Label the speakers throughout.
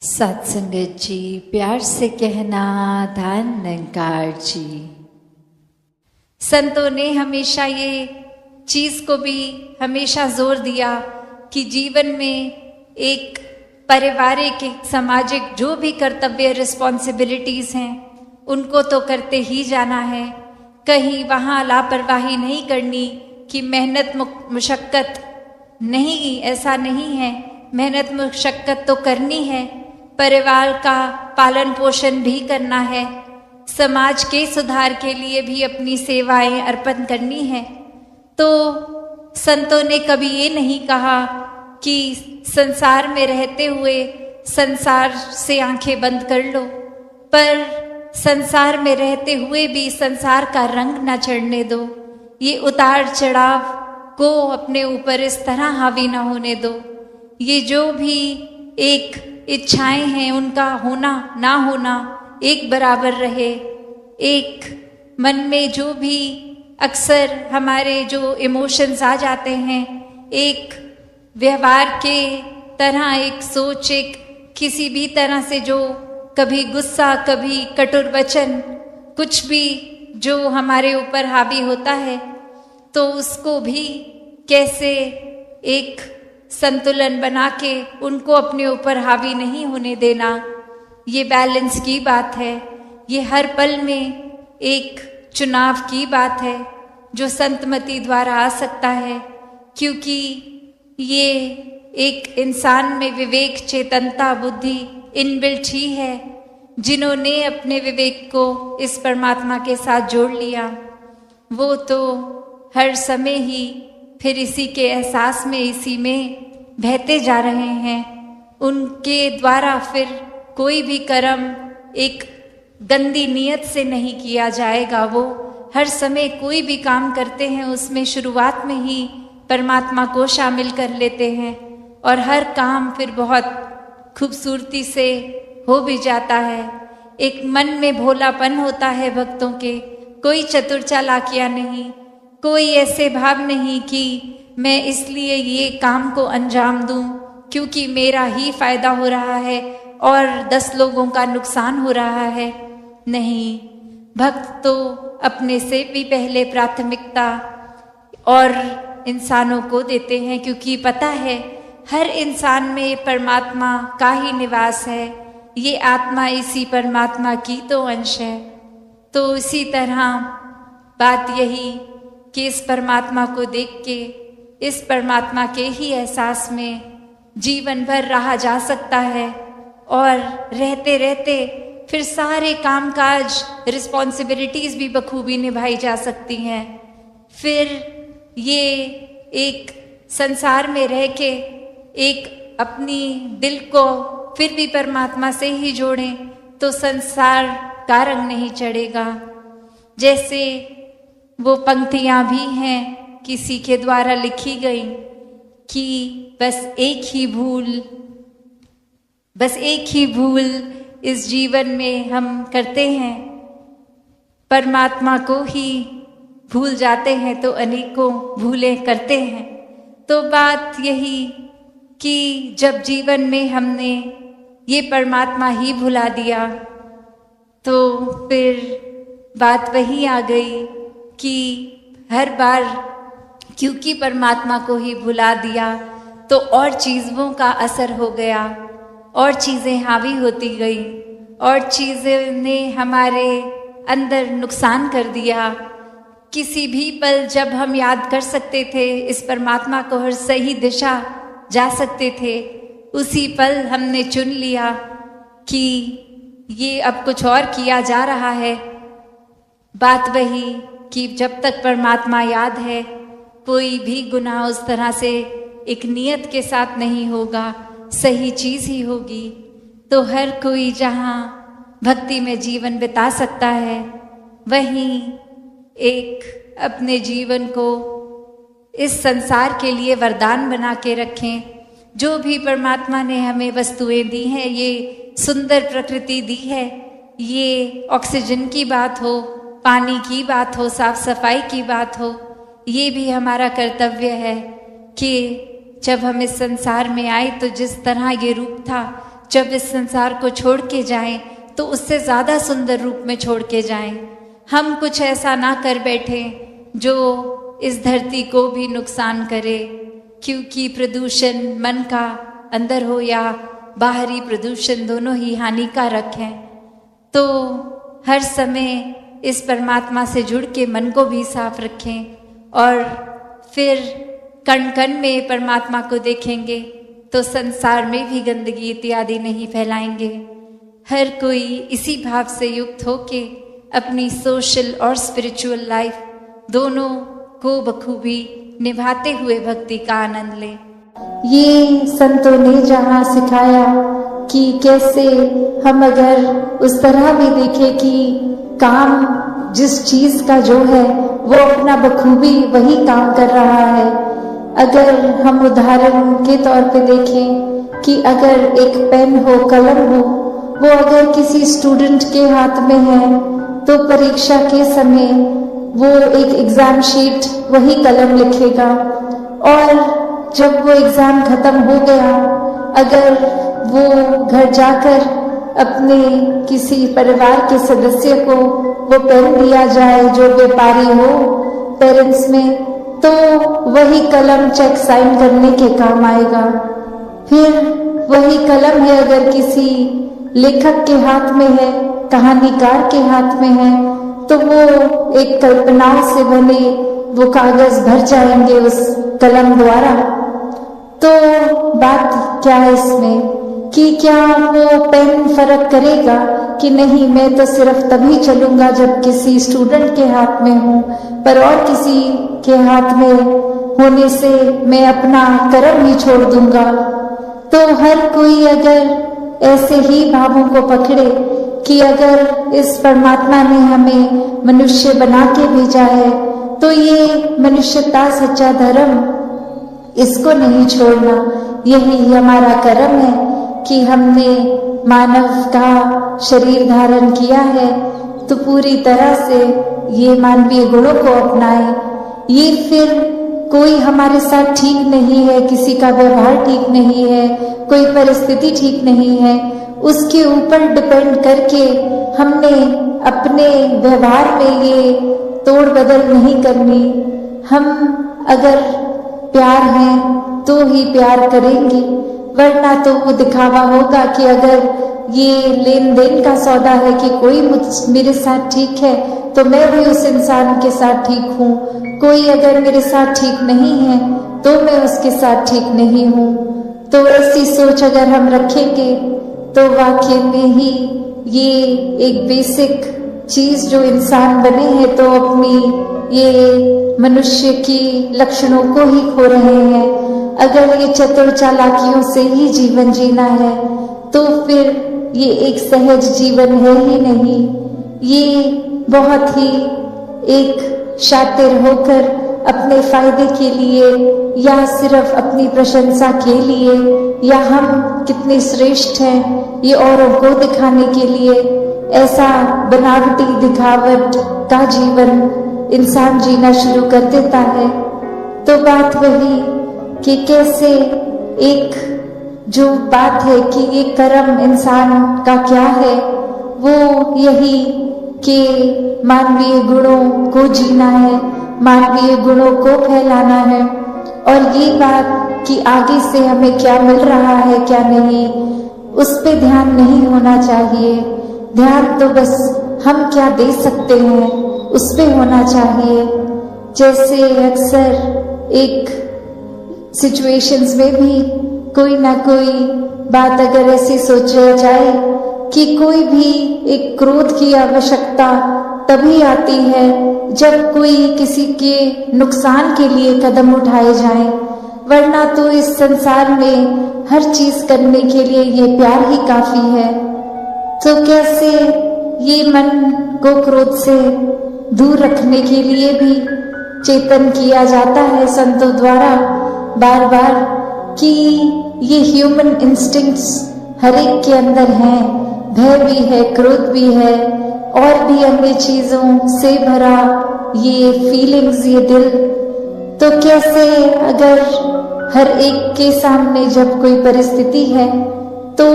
Speaker 1: सत्संगत जी, प्यार से कहना धन निरंकार जी। संतों ने हमेशा ये चीज को भी हमेशा जोर दिया कि जीवन में एक पारिवारिक एक सामाजिक जो भी कर्तव्य रिस्पॉन्सिबिलिटीज हैं उनको तो करते ही जाना है। कहीं वहाँ लापरवाही नहीं करनी कि मेहनत मुशक्कत नहीं, ऐसा नहीं है। मेहनत मुशक्कत तो करनी है, परिवार का पालन पोषण भी करना है, समाज के सुधार के लिए भी अपनी सेवाएं अर्पण करनी है। तो संतों ने कभी ये नहीं कहा कि संसार में रहते हुए संसार से आंखें बंद कर लो, पर संसार में रहते हुए भी संसार का रंग न चढ़ने दो। ये उतार चढ़ाव को अपने ऊपर इस तरह हावी न होने दो। ये जो भी एक इच्छाएं हैं उनका होना ना होना एक बराबर रहे। एक मन में जो भी अक्सर हमारे जो इमोशंस आ जाते हैं, एक व्यवहार के तरह एक सोच, एक किसी भी तरह से जो कभी गुस्सा कभी कटुर वचन कुछ भी जो हमारे ऊपर हावी होता है, तो उसको भी कैसे एक संतुलन बना के उनको अपने ऊपर हावी नहीं होने देना, ये बैलेंस की बात है। ये हर पल में एक चुनाव की बात है जो संतमति द्वारा आ सकता है, क्योंकि ये एक इंसान में विवेक चेतनता बुद्धि इनबिल्ट ही है। जिन्होंने अपने विवेक को इस परमात्मा के साथ जोड़ लिया वो तो हर समय ही फिर इसी के एहसास में इसी में बहते जा रहे हैं। उनके द्वारा फिर कोई भी कर्म एक गंदी नीयत से नहीं किया जाएगा। वो हर समय कोई भी काम करते हैं उसमें शुरुआत में ही परमात्मा को शामिल कर लेते हैं और हर काम फिर बहुत खूबसूरती से हो भी जाता है। एक मन में भोलापन होता है भक्तों के, कोई चतुर चालाकियां नहीं, कोई ऐसे भाव नहीं कि मैं इसलिए ये काम को अंजाम दूं क्योंकि मेरा ही फायदा हो रहा है और 10 लोगों का नुकसान हो रहा है। नहीं, भक्त तो अपने से भी पहले प्राथमिकता और इंसानों को देते हैं, क्योंकि पता है हर इंसान में परमात्मा का ही निवास है। ये आत्मा इसी परमात्मा की तो अंश है। तो इसी तरह बात यही कि इस परमात्मा को देख के इस परमात्मा के ही एहसास में जीवन भर रहा जा सकता है और रहते रहते फिर सारे कामकाज रिस्पॉन्सिबिलिटीज भी बखूबी निभाई जा सकती हैं। फिर ये एक संसार में रह के एक अपनी दिल को फिर भी परमात्मा से ही जोड़ें तो संसार का रंग नहीं चढ़ेगा। जैसे वो पंक्तियां भी हैं किसी के द्वारा लिखी गई कि बस एक ही भूल इस जीवन में हम करते हैं, परमात्मा को ही भूल जाते हैं तो अनेकों भूलें करते हैं। तो बात यही कि जब जीवन में हमने ये परमात्मा ही भुला दिया तो फिर बात वही आ गई कि हर बार क्योंकि परमात्मा को ही भुला दिया तो और चीज़ों का असर हो गया, और चीज़ें हावी होती गई, और चीज़ें ने हमारे अंदर नुकसान कर दिया। किसी भी पल जब हम याद कर सकते थे इस परमात्मा को, हर सही दिशा जा सकते थे, उसी पल हमने चुन लिया कि ये अब कुछ और किया जा रहा है। बात वही कि जब तक परमात्मा याद है कोई भी गुनाह उस तरह से एक नियत के साथ नहीं होगा, सही चीज ही होगी। तो हर कोई जहाँ भक्ति में जीवन बिता सकता है वहीं एक अपने जीवन को इस संसार के लिए वरदान बना के रखें। जो भी परमात्मा ने हमें वस्तुएं दी हैं, ये सुंदर प्रकृति दी है, ये ऑक्सीजन की बात हो, पानी की बात हो, साफ सफाई की बात हो, ये भी हमारा कर्तव्य है कि जब हम इस संसार में आए तो जिस तरह ये रूप था जब इस संसार को छोड़ के जाएं तो उससे ज़्यादा सुंदर रूप में छोड़ के जाएं। हम कुछ ऐसा ना कर बैठे जो इस धरती को भी नुकसान करे, क्योंकि प्रदूषण मन का अंदर हो या बाहरी प्रदूषण दोनों ही हानिकारक हैं। तो हर समय इस परमात्मा से जुड़ के मन को भी साफ रखें और फिर कण कण में परमात्मा को देखेंगे तो संसार में भी गंदगी इत्यादि नहीं फैलाएंगे। हर कोई इसी भाव से युक्त होके अपनी सोशल और स्पिरिचुअल लाइफ दोनों को बखूबी निभाते हुए भक्ति का आनंद लें।
Speaker 2: ये संतों ने जहाँ सिखाया कि कैसे हम अगर उस तरह भी देखें कि काम जिस चीज का जो है वो अपना बखूबी वही काम कर रहा है। अगर हम उदाहरण के तौर पे देखें कि अगर एक पेन हो, कलम हो, वो अगर किसी स्टूडेंट के हाथ में है तो परीक्षा के समय वो एक एग्जाम शीट वही कलम लिखेगा, और जब वो एग्जाम खत्म हो गया अगर वो घर जाकर अपने किसी परिवार के सदस्य को वो पेन दिया जाए जो व्यापारी हो पेरेंट्स में, तो वही कलम चेक साइन करने के काम आएगा। फिर वही कलम है अगर किसी लेखक के हाथ में है, कहानीकार के हाथ में है, तो वो एक कल्पनाओं से बने वो कागज भर जाएंगे उस कलम द्वारा। तो बात क्या है इसमें कि क्या वो पेन फर्क करेगा कि नहीं, मैं तो सिर्फ तभी चलूंगा जब किसी स्टूडेंट के हाथ में हूँ, पर और किसी के हाथ में होने से मैं अपना कर्म ही छोड़ दूंगा। तो हर कोई अगर ऐसे ही भावों को पकड़े कि अगर इस परमात्मा ने हमें मनुष्य बना के भेजा है तो ये मनुष्यता सच्चा धर्म, इसको नहीं छोड़ना। यही हमारा कर्म है कि हमने मानव का शरीर धारण किया है तो पूरी तरह से ये मानवीय गुणों को अपनाएं। ये फिर कोई हमारे साथ ठीक नहीं है, किसी का व्यवहार ठीक नहीं है, कोई परिस्थिति ठीक नहीं है, उसके ऊपर डिपेंड करके हमने अपने व्यवहार में ये तोड़ बदल नहीं करनी। हम अगर प्यार है तो ही प्यार करेंगे, वरना तो वो दिखावा होगा कि अगर ये लेन देन का सौदा है कि कोई मेरे साथ ठीक है तो मैं भी उस इंसान के साथ ठीक हूँ, कोई अगर मेरे साथ ठीक नहीं है तो मैं उसके साथ ठीक नहीं हूँ। तो ऐसी सोच अगर हम रखेंगे तो वाकई में ही ये एक बेसिक चीज जो इंसान बने हैं तो अपनी ये मनुष्य की लक्षणों को ही खो रहे हैं। अगर ये चतुर चालाकियों से ही जीवन जीना है तो फिर ये एक सहज जीवन है ही नहीं। ये बहुत ही एक शातिर होकर अपने फायदे के लिए या सिर्फ अपनी प्रशंसा के लिए या हम कितने श्रेष्ठ हैं ये औरों को दिखाने के लिए ऐसा बनावटी दिखावट का जीवन इंसान जीना शुरू कर देता है। तो बात वही कि कैसे एक जो बात है कि ये कर्म इंसान का क्या है, वो यही कि मानवीय गुणों को जीना है, मानवीय गुणों को फैलाना है, और ये बात कि आगे से हमें क्या मिल रहा है क्या नहीं, उस पे ध्यान नहीं होना चाहिए। ध्यान तो बस हम क्या दे सकते हैं उस पे होना चाहिए। जैसे अक्सर एक सिचुएशंस में भी कोई ना कोई बात अगर ऐसी सोचा जाए कि कोई भी एक क्रोध की आवश्यकता तभी आती है जब कोई किसी के नुकसान के लिए कदम उठाए जाए, वरना तो इस संसार में हर चीज करने के लिए ये प्यार ही काफी है। तो कैसे ये मन को क्रोध से दूर रखने के लिए भी चेतन किया जाता है संतों द्वारा बार बार कि ये ह्यूमन इंस्टिंक्ट्स हर एक के अंदर हैं, भय भी है, क्रोध भी है, और भी अन्य चीजों से भरा ये फीलिंग्स, ये दिल। तो कैसे अगर हर एक के सामने जब कोई परिस्थिति है तो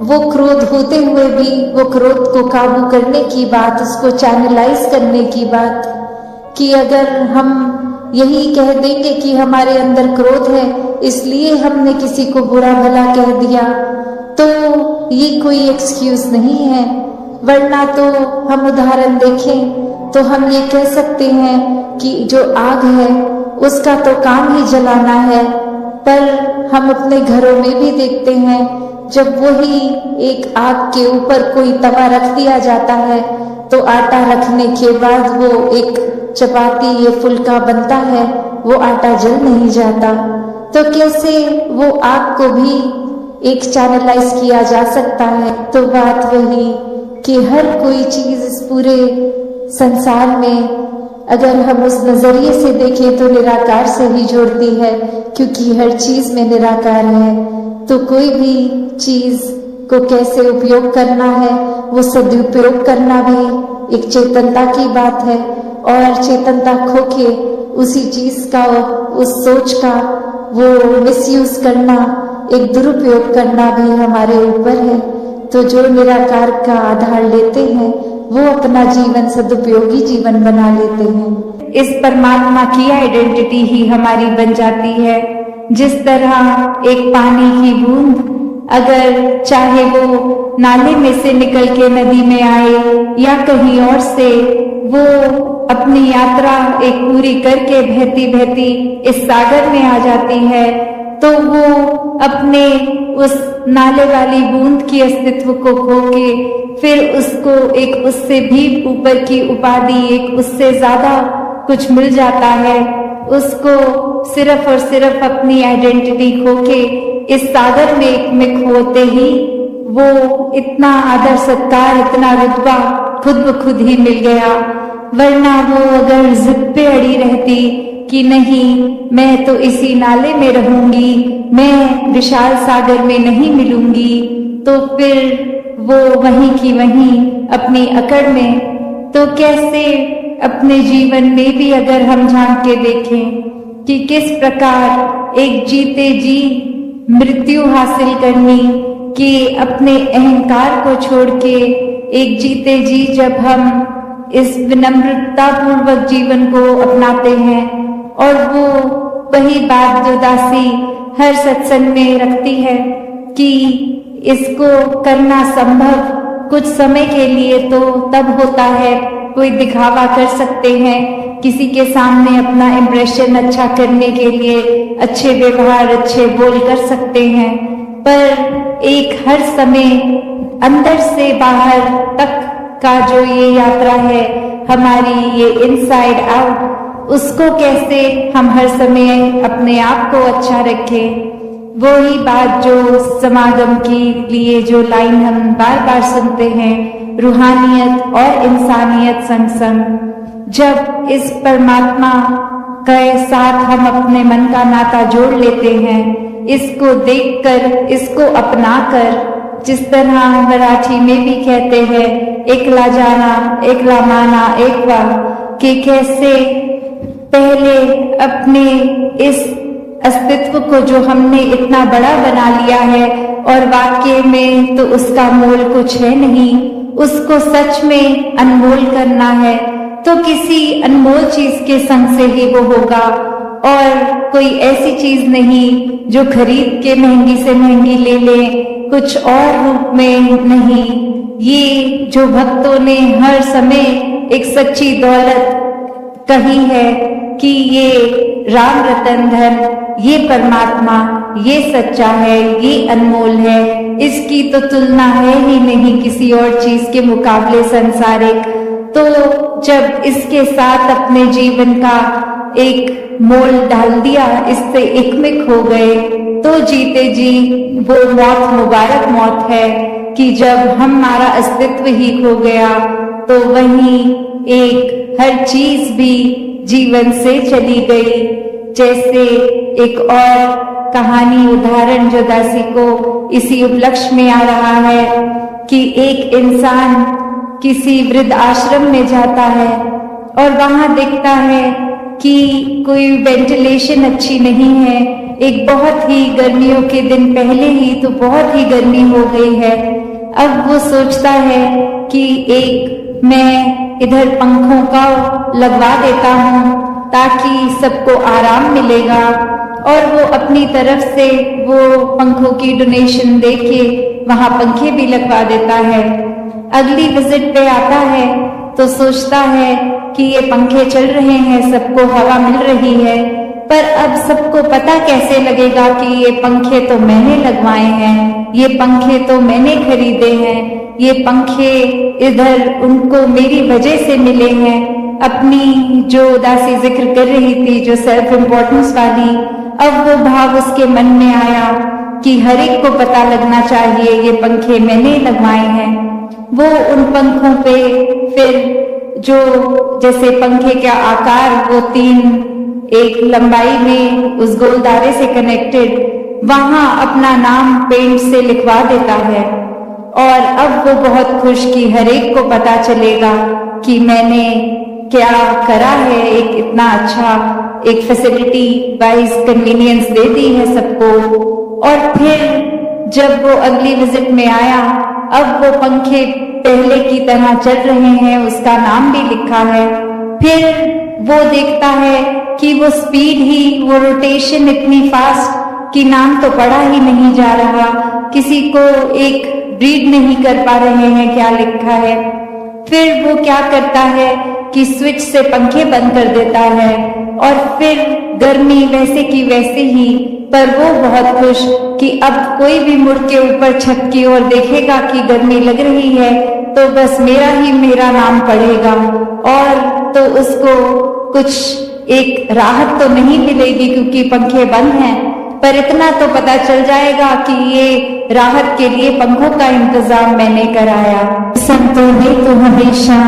Speaker 2: वो क्रोध होते हुए भी वो क्रोध को काबू करने की बात, उसको चैनलाइज करने की बात, कि अगर हम यही कह देंगे कि हमारे अंदर क्रोध है इसलिए हमने किसी को बुरा भला कह दिया, तो ये कोई एक्सक्यूज नहीं है। वरना तो हम उदाहरण देखें तो हम ये कह सकते हैं कि जो आग है उसका तो काम ही जलाना है, पर हम अपने घरों में भी देखते हैं जब वही एक आग के ऊपर कोई तवा रख दिया जाता है तो आटा रखने के बाद वो एक चपाती या फुल्का बनता है, वो आटा जल नहीं जाता। तो कैसे वो आग को भी एक चैनलाइज किया जा सकता है? तो बात वही कि हर कोई चीज इस पूरे संसार में अगर हम उस नजरिए से देखें तो निराकार से ही जोड़ती है, क्योंकि हर चीज में निराकार है। तो कोई भी चीज को कैसे उपयोग करना है, वो सदुपयोग करना भी एक चेतनता की बात है, और चेतनता खो के उसी चीज का, उस सोच का वो मिसयूज करना, एक दुरुपयोग करना भी हमारे ऊपर है। तो जो निराकार का आधार लेते हैं वो अपना जीवन सदुपयोगी जीवन बना लेते हैं।
Speaker 1: इस परमात्मा की आइडेंटिटी ही हमारी बन जाती है। जिस तरह एक पानी की बूंद अगर चाहे वो नाले में से निकल के नदी में आए या कहीं और से, वो अपनी यात्रा एक पूरी करके बहती बहती इस सागर में आ जाती है, तो वो अपने उस नाले वाली बूंद की अस्तित्व को खो के फिर उसको एक उससे भी ऊपर की उपाधि, एक उससे ज्यादा कुछ मिल जाता है। उसको सिर्फ और सिर्फ अपनी आइडेंटिटी खो के इस सागर में खोते ही वो इतना आदर सत्कार, इतना रुतबा खुद ब खुद ही मिल गया। वरना वो अगर जिद पे अड़ी रहती कि नहीं मैं तो इसी नाले में रहूंगी, मैं विशाल सागर में नहीं मिलूंगी, तो फिर वो वहीं की वहीं अपनी अकड़ में। तो कैसे अपने जीवन में भी अगर हम झांक के देखें कि किस प्रकार एक जीते जी मृत्यु हासिल करनी, कि अपने अहंकार को छोड़ के एक जीते जी जब हम इस विनम्रता पूर्वक जीवन को अपनाते हैं, और वो वही बात जो दासी हर सत्संग में रखती है कि इसको करना संभव कुछ समय के लिए तो तब होता है, कोई दिखावा कर सकते हैं, किसी के सामने अपना इम्प्रेशन अच्छा करने के लिए अच्छे व्यवहार, अच्छे बोल कर सकते हैं, पर एक हर समय अंदर से बाहर तक का जो ये यात्रा है हमारी, ये इनसाइड आउट, उसको कैसे हम हर समय अपने आप को अच्छा रखें। वही बात जो समागम के लिए जो लाइन हम बार बार सुनते हैं, रूहानियत और इंसानियत संग संग। जब इस परमात्मा के साथ हम अपने मन का नाता जोड़ लेते हैं, इसको देखकर, इसको अपनाकर, जिस तरह मराठी में भी कहते हैं एकला जाना एकला माना एकवा, कि कैसे पहले अपने इस अस्तित्व को जो हमने इतना बड़ा बना लिया है और वाकई में तो उसका मोल कुछ है नहीं, उसको सच में अनमोल करना है तो किसी अनमोल चीज के संग से ही वो होगा, और कोई ऐसी चीज नहीं जो खरीद के महंगी से महंगी ले ले, कुछ और रूप में नहीं। ये जो भक्तों ने हर समय एक सच्ची दौलत कही है कि ये राम रतन धन, ये परमात्मा, ये सच्चा है, ये अनमोल है, इसकी तो तुलना है ही नहीं किसी और चीज के मुकाबले सांसारिक। तो जब इसके साथ अपने जीवन का एक मोल डाल दिया, इससे एकमिक हो गए, तो जीते जी वो मौत मुबारक मौत है कि जब हमारा अस्तित्व ही खो गया तो वहीं एक हर चीज भी जीवन से चली गई। जैसे एक और कहानी, उदाहरण जो दासी को इसी उपलक्ष्य में आ रहा है कि एक इंसान किसी वृद्ध आश्रम में जाता है और वहां देखता है कि कोई वेंटिलेशन अच्छी नहीं है, एक बहुत ही गर्मियों के दिन पहले ही तो बहुत ही गर्मी हो गई है। अब वो सोचता है कि एक मैं इधर पंखों का लगवा देता हूँ ताकि सबको आराम मिलेगा, और वो अपनी तरफ से वो पंखों की डोनेशन देके वहाँ पंखे भी लगवा देता है। अगली विजिट पे आता है तो सोचता है कि ये पंखे चल रहे हैं, सबको हवा मिल रही है, पर अब सबको पता कैसे लगेगा कि ये पंखे तो मैंने लगवाए हैं, ये पंखे तो मैंने खरीदे हैं, ये पंखे इधर उनको मेरी वजह से मिले हैं। अपनी जो उदासी जिक्र कर रही थी, जो सेल्फ इम्पोर्टेंस वाली, अब वो भाव उसके मन में आया कि हर एक को पता लगना चाहिए ये पंखे मैंने लगवाए हैं। वो उन पंखों पे फिर जो जैसे पंखे का आकार वो 3 एक लंबाई में उस गोलदारे से कनेक्टेड वहां अपना नाम पेंट से लिखवा देता है। और अब वो बहुत खुश कि हर एक को पता चलेगा कि मैंने क्या करा है, एक इतना अच्छा एक फैसिलिटी वाइज कन्वीनियंस दे दी है सबको। और फिर जब वो अगली विजिट में आया, अब वो पंखे पहले की तरह चल रहे हैं, उसका नाम भी लिखा है। फिर वो देखता है कि वो स्पीड ही, वो रोटेशन इतनी फास्ट कि नाम तो पढ़ा ही नहीं जा रहा, किसी को एक रीड नहीं कर पा रहे हैं क्या लिखा है। फिर वो क्या करता है कि स्विच से पंखे बंद कर देता है, और फिर गर्मी वैसे की वैसे ही, पर वो बहुत खुश कि अब कोई भी मुड़ के ऊपर छत की ओर देखेगा कि गर्मी लग रही है तो बस मेरा नाम पढ़ेगा, और तो उसको कुछ एक राहत तो नहीं मिलेगी क्योंकि पंखे बंद हैं, पर इतना तो पता चल जाएगा कि ये राहत के लिए पंखों का इंतजाम मैंने कराया। संतों ने तो हमेशा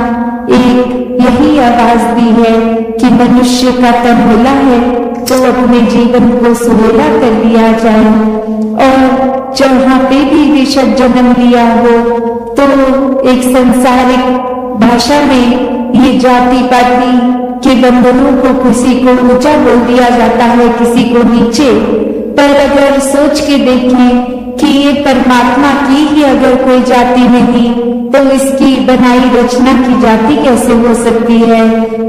Speaker 1: एक यही आवाज दी है कि मनुष्य का तन मिला है तो अपने जीवन को सुहेला कर लिया जाए, और जहाँ पे भी विषद जन्म लिया हो तो एक संसारिक भाषा में ये जाति पाति के बंधनों को किसी को ऊंचा बोल दिया जाता है, किसी को नीचे। पर अगर सोच के देखें कि ये परमात्मा की ही अगर कोई जाति नहीं तो इसकी बनाई रचना की जाति कैसे हो सकती है,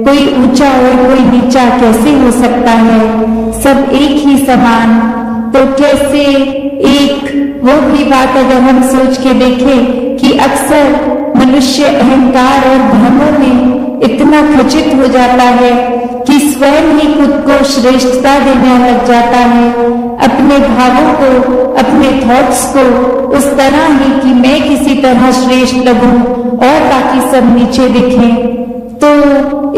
Speaker 1: कोई ऊंचा और कोई नीचा कैसे हो सकता है, सब एक ही समान। तो कैसे एक वो भी बात अगर हम सोच के देखें कि अक्सर मनुष्य अहंकार और भ्रमों में इतना खचित हो जाता है कि स्वयं ही खुद को श्रेष्ठता देने लग जाता है, अपने भावों को, अपने थॉट्स को उस तरह ही कि मैं किसी तरह श्रेष्ठ लगूं और बाकी सब नीचे दिखें। तो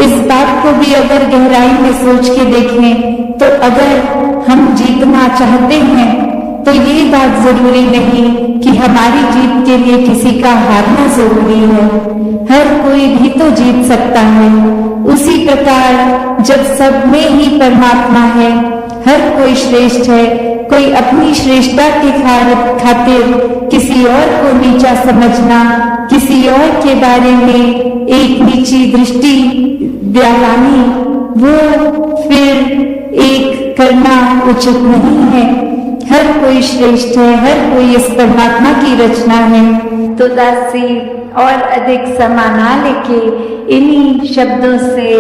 Speaker 1: इस बात को भी अगर गहराई में सोच के देखें तो अगर हम जीतना चाहते हैं तो ये बात जरूरी नहीं कि हमारी जीत के लिए किसी का हारना जरूरी है, हर कोई भी तो जीत सकता है। उसी प्रकार जब सब में ही परमात्मा है, हर कोई श्रेष्ठ है, कोई अपनी श्रेष्ठता के खातिर किसी और को नीचा समझना, किसी और के बारे में एक नीची दृष्टि दिलानी, वो फिर एक करना उचित नहीं है। हर कोई श्रेष्ठ है, हर कोई इस परमात्मा की रचना है। तो दासी और अधिक समा ना लेके इन्हीं शब्दों से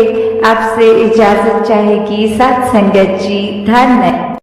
Speaker 1: आपसे इजाजत चाहेगी साथ संगत जी। धन्यवाद।